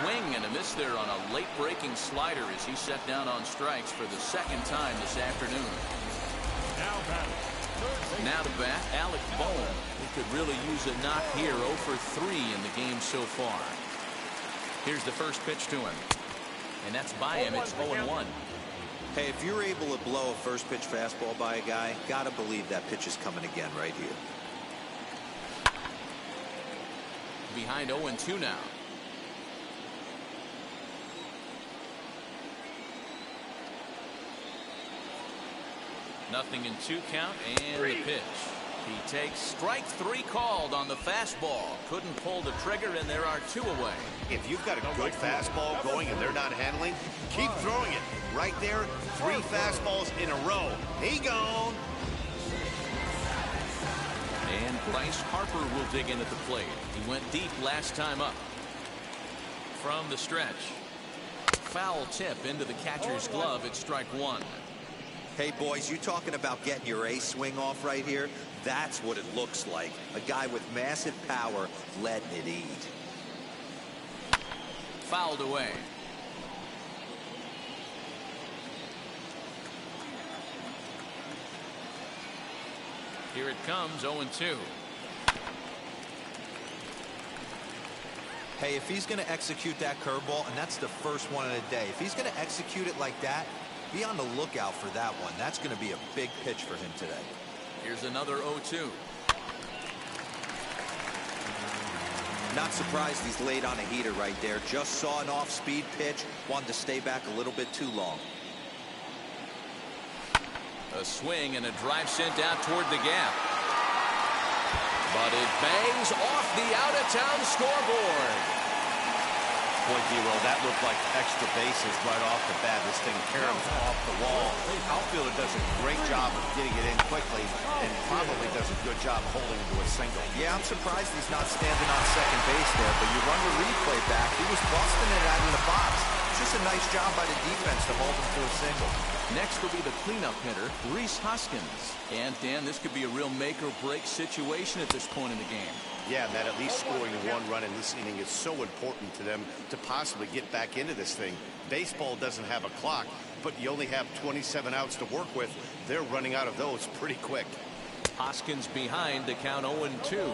Swing and a miss there on a late breaking slider as he set down on strikes for the 2nd time this afternoon. Now to bat, Alec Bohm. He could really use a knock here. 0 for 3 in the game so far. Here's the first pitch to him, and that's by him. It's 0-1. Hey, if you're able to blow a first pitch fastball by a guy, got to believe that pitch is coming again right here. Behind 0-2 now. Nothing in 2 count, and the pitch. He takes strike 3 called on the fastball. Couldn't pull the trigger, and there are 2 away. If you've got a good fastball going and they're not handling, keep throwing it. Right there, 3 fastballs in a row. He gone. And Bryce Harper will dig in at the plate. He went deep last time up. From the stretch. Foul tip into the catcher's glove. It's strike 1. Hey, boys, you talking about getting your ace swing off right here? That's what it looks like. A guy with massive power letting it eat. Fouled away. Here it comes, 0-2. Hey, if he's going to execute that curveball, and that's the first one of the day, if he's going to execute it like that, be on the lookout for that one. That's going to be a big pitch for him today. Here's another 0-2. Not surprised he's laid on a heater right there. Just saw an off-speed pitch, wanted to stay back a little bit too long. A swing and a drive sent out toward the gap. But it bangs off the out-of-town scoreboard. Boy, D-Roll, that looked like extra bases right off the bat. This thing caroms off the wall. Outfielder does a great job of getting it in quickly and probably does a good job holding it to a single. Yeah, I'm surprised he's not standing on second base there, but you run the replay back. He was busting it out of the box. Just a nice job by the defense to hold him to a single. Next will be the cleanup hitter, Rhys Hoskins. And, Dan, this could be a real make-or-break situation at this point in the game. Yeah, and that at least scoring one run in this inning is so important to them to possibly get back into this thing. Baseball doesn't have a clock, but you only have 27 outs to work with. They're running out of those pretty quick. Hoskins behind to count 0-2.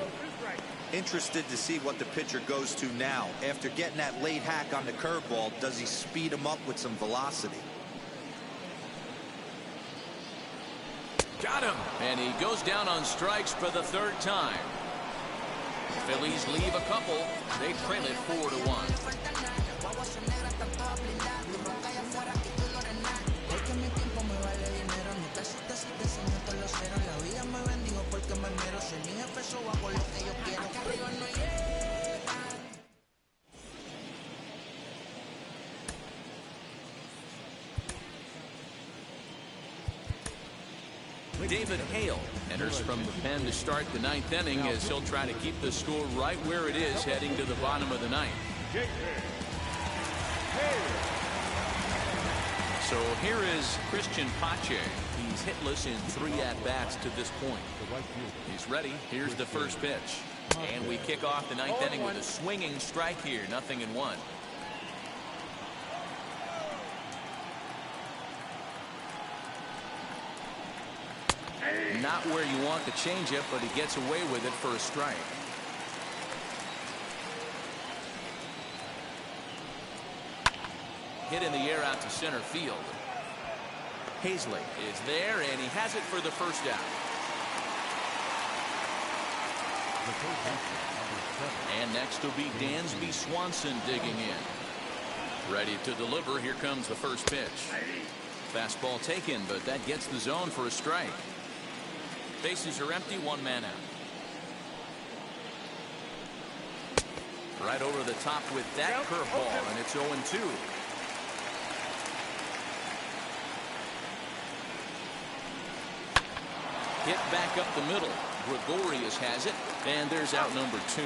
Interested to see what the pitcher goes to now. After getting that late hack on the curveball, does he speed him up with some velocity? Got him. And he goes down on strikes for the third time. Phillies leave a couple. They trail it 4-1. David Hale enters from the pen to start the ninth inning as he'll try to keep the score right where it is heading to the bottom of the ninth. So here is Christian Pache. He's hitless in 3 at-bats to this point. He's ready. Here's the first pitch. And we kick off the ninth inning with a swinging strike here. 0-1. Not where you want the changeup, but he gets away with it for a strike. Hit in the air out to center field. Hazley is there, and he has it for the first out. And next will be Dansby Swanson digging in. Ready to deliver. Here comes the first pitch. Fastball taken, but that gets the zone for a strike. Bases are empty, 1 man out. Right over the top with that curveball, and it's 0-2. Hit back up the middle. Gregorius has it, and there's out number 2.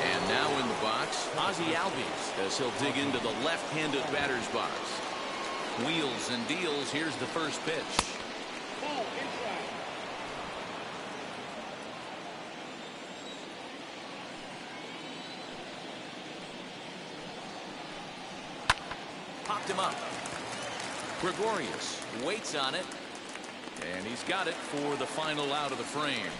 And now in the box, Ozzie Albies as he'll dig into the left-handed batter's box. Wheels and deals. Here's the first pitch. Popped him up. Gregorius waits on it, and he's got it for the final out of the frame.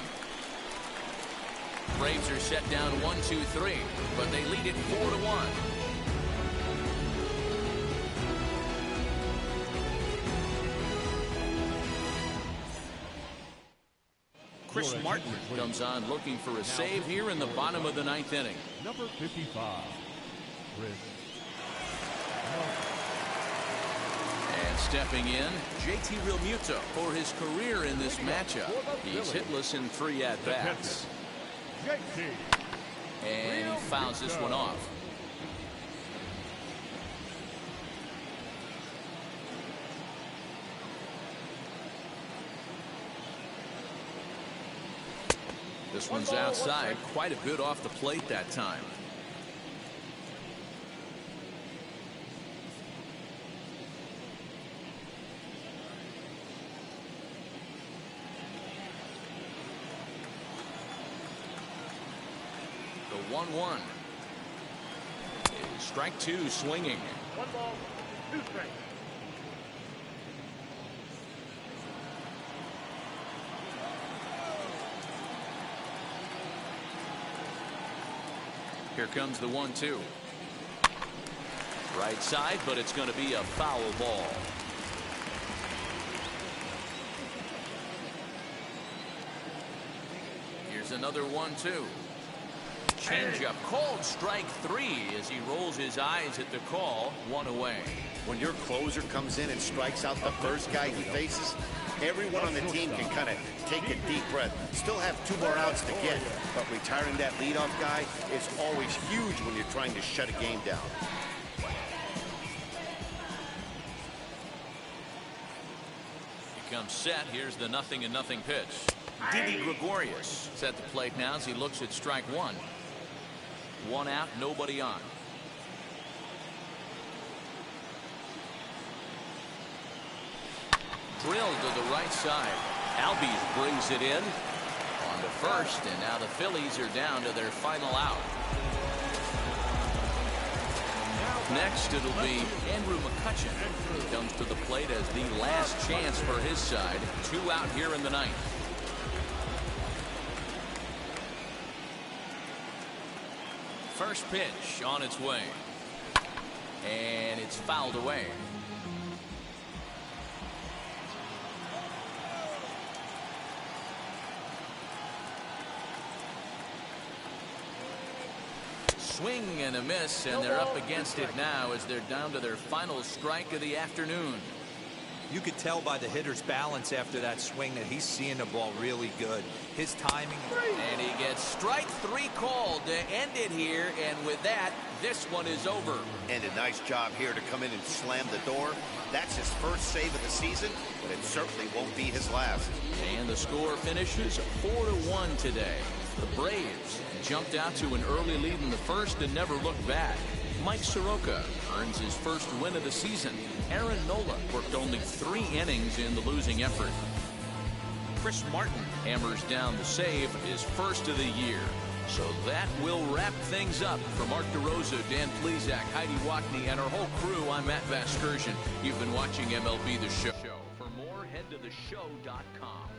Braves are set down 1-2-3, but they lead it 4-1. Chris Martin comes on looking for a save here in the bottom of the ninth inning. Number 55, Chris. And stepping in, JT Realmuto for his career in this matchup. He's hitless in 3 at-bats. And he fouls this one off. This one's outside, quite a bit off the plate that time. The 1-1. Strike 2 swinging. 1 ball, 2 strikes. Here comes the 1-2. Right side, but it's going to be a foul ball. Here's another 1-2. Changeup called strike 3 as he rolls his eyes at the call. 1 away. When your closer comes in and strikes out the first guy he faces, everyone on the team can kind of take a deep breath. Still have 2 more outs to get, but retiring that leadoff guy is always huge when you're trying to shut a game down. He comes set. Here's the 0-0 pitch. Didi Gregorius is at the plate now as he looks at strike 1. 1 out, nobody on. Drilled to the right side. Albies brings it in on to first, and now the Phillies are down to their final out. Next, it'll be Andrew McCutchen. He comes to the plate as the last chance for his side. 2 out here in the 9th. First pitch on its way. And it's fouled away. Swing and a miss, and they're up against it now as they're down to their final strike of the afternoon. You could tell by the hitter's balance after that swing that he's seeing the ball really good. His timing. And he gets strike 3 called to end it here, and with that, this one is over. And a nice job here to come in and slam the door. That's his first save of the season, but it certainly won't be his last. And the score finishes 4-1 today. The Braves jumped out to an early lead in the first and never looked back. Mike Soroka earns his first win of the season. Aaron Nola worked only 3 innings in the losing effort. Chris Martin hammers down the save, his first of the year. So that will wrap things up. For Mark DeRosa, Dan Plesac, Heidi Wackney, and our whole crew, I'm Matt Vasgersian. You've been watching MLB The Show. For more, head to theshow.com.